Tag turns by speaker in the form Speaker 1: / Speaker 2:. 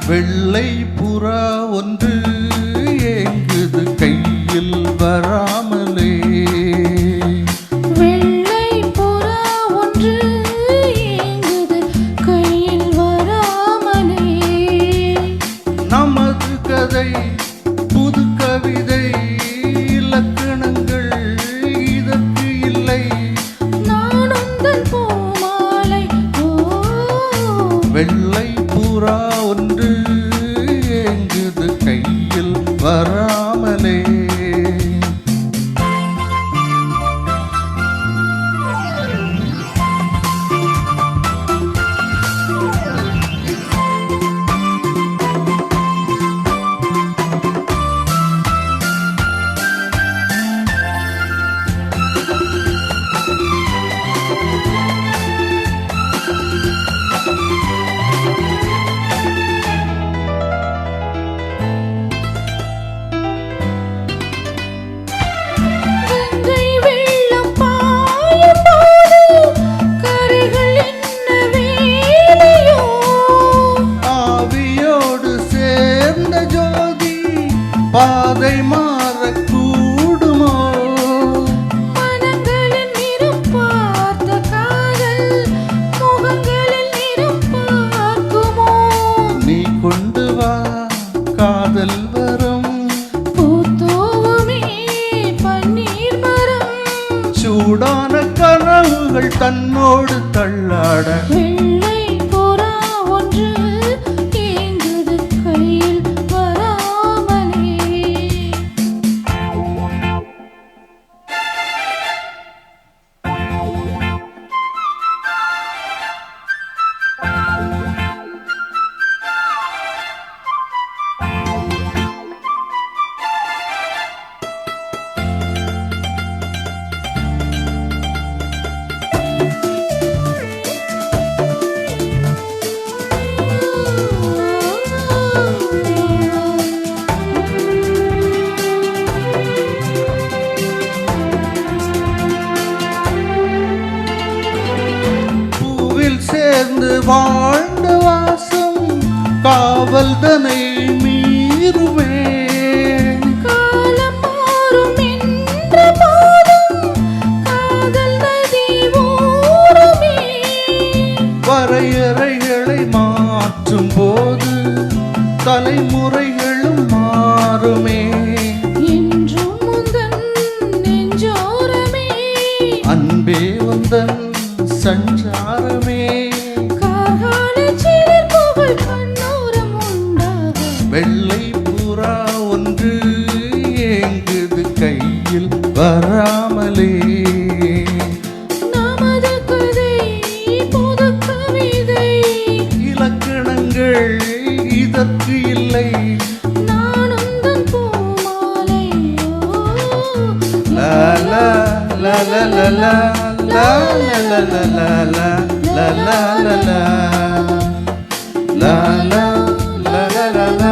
Speaker 1: வெள்ளை புறா ஒன்று ஏங்குது கையில் வராமலே.
Speaker 2: வெள்ளை புறா ஒன்று ஏங்குது கையில் வராமலே.
Speaker 1: நமது கதை புது கவிதை இலக்கணங்கள் இதற்கு இல்லை.
Speaker 2: நான் உந்தன் பூமாலை.
Speaker 1: வெள்ளை புறா ஒன்று ஏங்குது கையில் வராமலே. பாதை மாறக்கூடுமோ?
Speaker 2: மனங்களில் நிறம் பார்த்த காதல் முகங்களில் நிறம் பார்க்குமோ?
Speaker 1: நீ கொண்டு வா காதல் வரும்
Speaker 2: பூத்தோவுமே பன்னீர் மரம்.
Speaker 1: சூடான கனவுகள் தன்னோடு தள்ளாட.
Speaker 2: வெள்ளை புறா ஒன்று ஏங்குது கையில் வராமலே.
Speaker 1: சேர்ந்து வாழ்ந்த வாசம் காவல் தனை மீறுமே.
Speaker 2: காலம் மாறும் என்ற போதும் காதல் நதி ஓடுமே.
Speaker 1: வரையறைகளை மாற்றும் போது தலைமுறைகளும் மாறுமே.
Speaker 2: என்றும் முந்தன் நெஞ்சோரமே
Speaker 1: அன்பே உந்தன் சஞ்சாரமே.
Speaker 2: கார்கால சிலிர்ப்புகள் கண்ணோரம் உண்டாக.
Speaker 1: வெள்ளை புறா ஒன்று ஏங்குது கையில் வராமலே.
Speaker 2: நமது கதை புது கவிதை
Speaker 1: இலக்கணங்கள் இதற்கு இல்லை.
Speaker 2: நான் உந்தன் பூமாலை.
Speaker 1: லா லா லா லா லா லா la la la la la la la la la la la la la la la